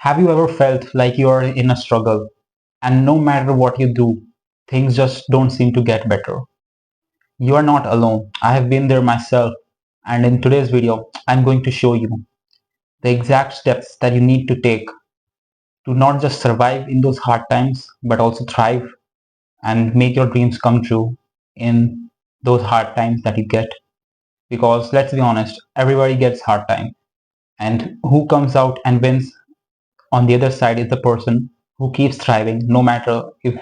Have you ever felt like you are in a struggle and no matter what you do, things just don't seem to get better? You are not alone. I have been there myself, and in today's video, I'm going to show you the exact steps that you need to take to not just survive in those hard times, but also thrive and make your dreams come true in those hard times that you get. Because let's be honest, everybody gets hard time, and who comes out and wins on the other side is the person who keeps thriving no matter if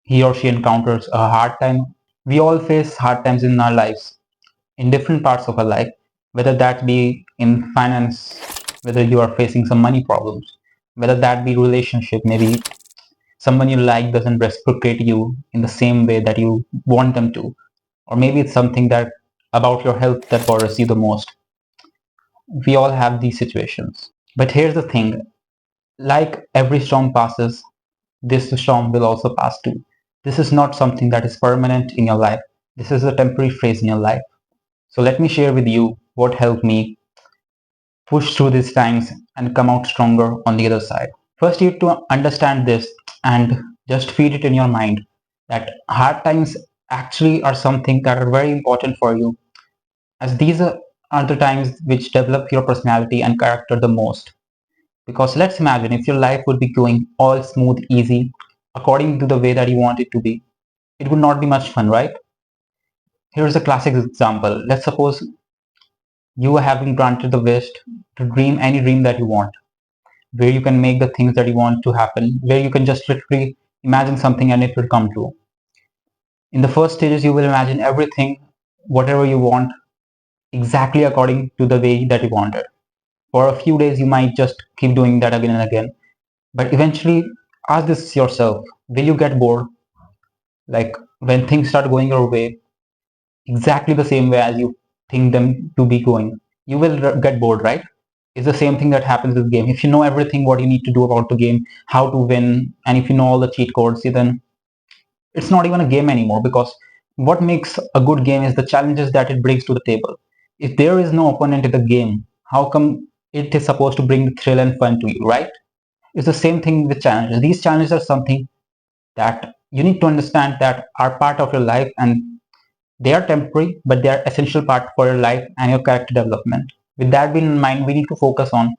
he or she encounters a hard time. We all face hard times in our lives, in different parts of our life, whether that be in finance, whether you are facing some money problems, whether that be relationship, maybe someone you like doesn't reciprocate you in the same way that you want them to, or maybe it's something that about your health that bothers you the most. We all have these situations. But here's the thing, like every storm passes, this storm will also pass too. This is not something that is permanent in your life. This is a temporary phase in your life. So let me share with you what helped me push through these times and come out stronger on the other side. First, you have to understand this and just feed it in your mind that hard times actually are something that are very important for you, as these are the times which develop your personality and character the most. Because let's imagine if your life would be going all smooth, easy, according to the way that you want it to be, it would not be much fun, right? Here's a classic example. Let's suppose you have been granted the wish to dream any dream that you want, where you can make the things that you want to happen, where you can just literally imagine something and it will come true. In the first stages, you will imagine everything, whatever you want, exactly according to the way that you want it. For a few days, you might just keep doing that again and again. But eventually, ask this yourself, will you get bored? Like when things start going your way, exactly the same way as you think them to be going, you will get bored, right? It's the same thing that happens with game. If you know everything what you need to do about the game, how to win, and if you know all the cheat codes, then it's not even a game anymore, because what makes a good game is the challenges that it brings to the table. If there is no opponent in the game, how come it is supposed to bring the thrill and fun to you, right? It's the same thing with challenges. These challenges are something that you need to understand that are part of your life, and they are temporary, but they are essential part for your life and your character development. With that being in mind, we need to focus on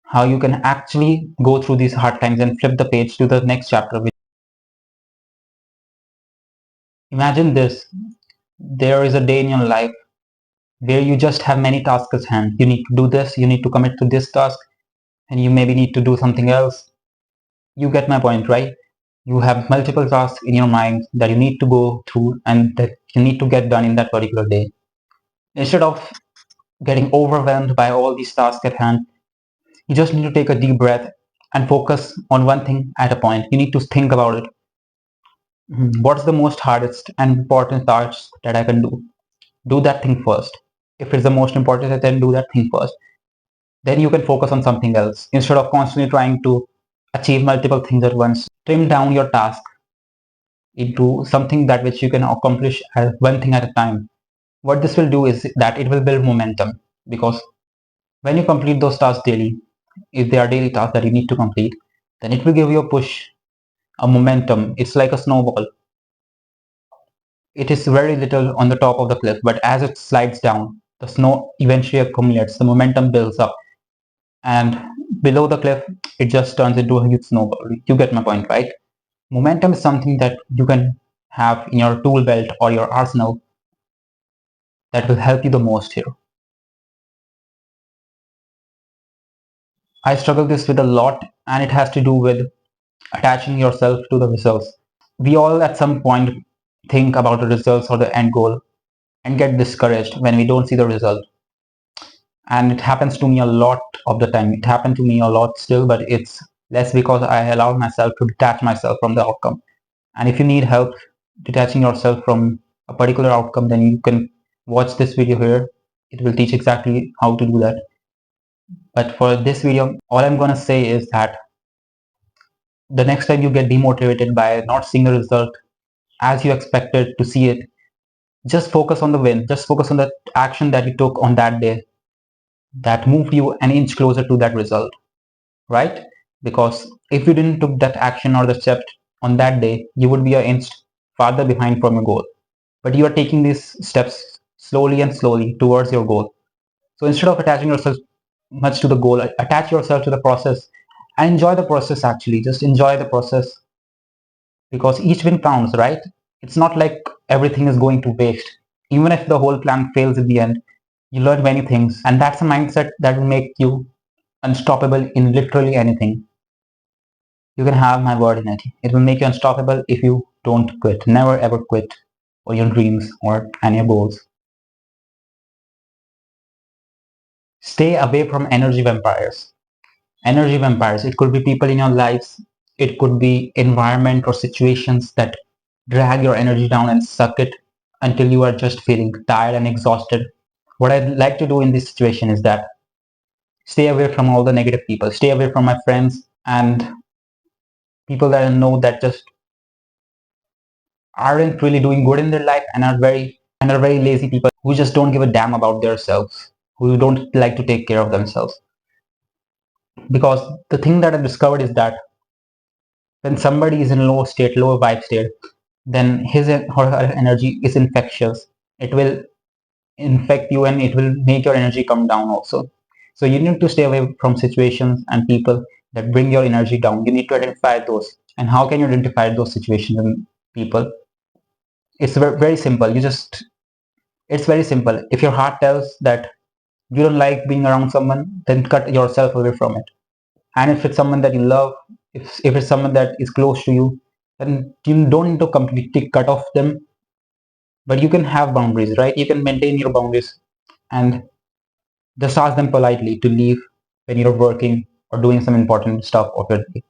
how you can actually go through these hard times and flip the page to the next chapter. Imagine this, there is a day in your life where you just have many tasks at hand. You need to do this, you need to commit to this task, and you maybe need to do something else. You get my point, right? You have multiple tasks in your mind that you need to go through and that you need to get done in that particular day. Instead of getting overwhelmed by all these tasks at hand, you just need to take a deep breath and focus on one thing at a point. You need to think about it. What's the most hardest and important task that I can do? Do that thing first. If it's the most important, then do that thing first. Then you can focus on something else. Instead of constantly trying to achieve multiple things at once, trim down your task into something that which you can accomplish as one thing at a time. What this will do is that it will build momentum, because when you complete those tasks daily, if they are daily tasks that you need to complete, then it will give you a push, a momentum. It's like a snowball. It is very little on the top of the cliff, but as it slides down, the snow eventually accumulates, the momentum builds up, and below the cliff, it just turns into a huge snowball. You get my point, right? Momentum is something that you can have in your tool belt or your arsenal that will help you the most here. I struggle this with a lot, and it has to do with attaching yourself to the results. We all at some point think about the results or the end goal and get discouraged when we don't see the result. And it happens to me a lot of the time. It happened to me a lot still, but it's less because I allowed myself to detach myself from the outcome. And if you need help detaching yourself from a particular outcome, then you can watch this video here. It will teach exactly how to do that. But for this video, all I'm gonna say is that the next time you get demotivated by not seeing the result as you expected to see it, just focus on the win. Just focus on the action that you took on that day that moved you an inch closer to that result. right? Because if you didn't took that action or the step on that day, you would be an inch farther behind from your goal. But you are taking these steps slowly and slowly towards your goal. So instead of attaching yourself much to the goal, attach yourself to the process and enjoy the process actually. Just enjoy the process because each win counts, right? It's not like everything is going to waste. Even if the whole plan fails at the end, you learn many things, and that's a mindset that will make you unstoppable in literally anything. You can have my word in it. It will make you unstoppable if you don't quit. Never ever quit on your dreams or any goals. Stay away from energy vampires. Energy vampires, it could be people in your lives, it could be environment or situations that drag your energy down and suck it until you are just feeling tired and exhausted. What I'd like to do in this situation is that stay away from all the negative people, stay away from my friends and people that I know that just aren't really doing good in their life and are very lazy people who just don't give a damn about themselves, who don't like to take care of themselves. Because the thing that I discovered is that when somebody is in low state, low vibe state, then his or her energy is infectious. It will infect you and it will make your energy come down also. So you need to stay away from situations and people that bring your energy down. You need to identify those. And how can you identify those situations and people? It's very simple. It's very simple. If your heart tells that you don't like being around someone, then cut yourself away from it. And if it's someone that you love, if it's someone that is close to you, then you don't need to completely cut off them, but you can have boundaries, right? You can maintain your boundaries and just ask them politely to leave when you're working or doing some important stuff of your day.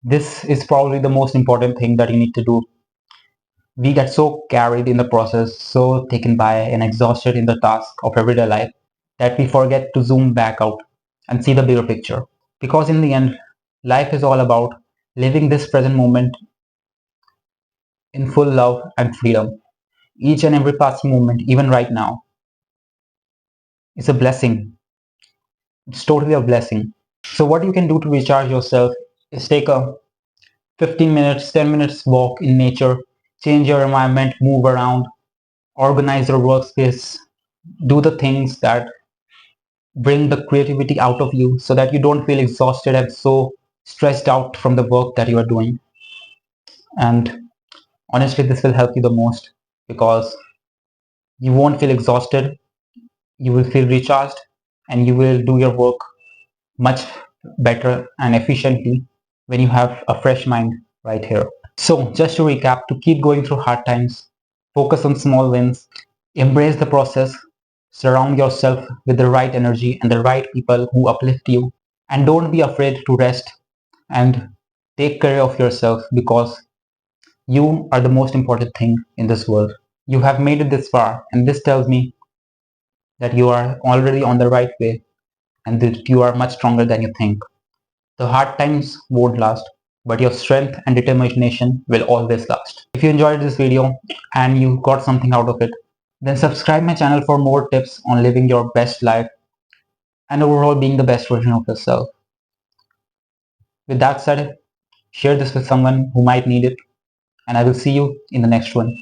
This is probably the most important thing that you need to do. We get so carried in the process, so taken by and exhausted in the task of everyday life that we forget to zoom back out and see the bigger picture. Because in the end, life is all about living this present moment in full love and freedom. Each and every passing moment, even right now, is a blessing. It's totally a blessing. So what you can do to recharge yourself is take a 15 minutes, 10 minutes walk in nature, change your environment, move around, organize your workspace, do the things that bring the creativity out of you so that you don't feel exhausted and so stressed out from the work that you are doing. And honestly, this will help you the most because you won't feel exhausted, you will feel recharged, and you will do your work much better and efficiently when you have a fresh mind right here. So, just to recap, to keep going through hard times, focus on small wins, embrace the process, surround yourself with the right energy and the right people who uplift you, and don't be afraid to rest and take care of yourself because you are the most important thing in this world. You have made it this far, and this tells me that you are already on the right way and that you are much stronger than you think. The hard times won't last, but your strength and determination will always last. If you enjoyed this video and you got something out of it, then subscribe my channel for more tips on living your best life and overall being the best version of yourself. With that said, share this with someone who might need it, and I will see you in the next one.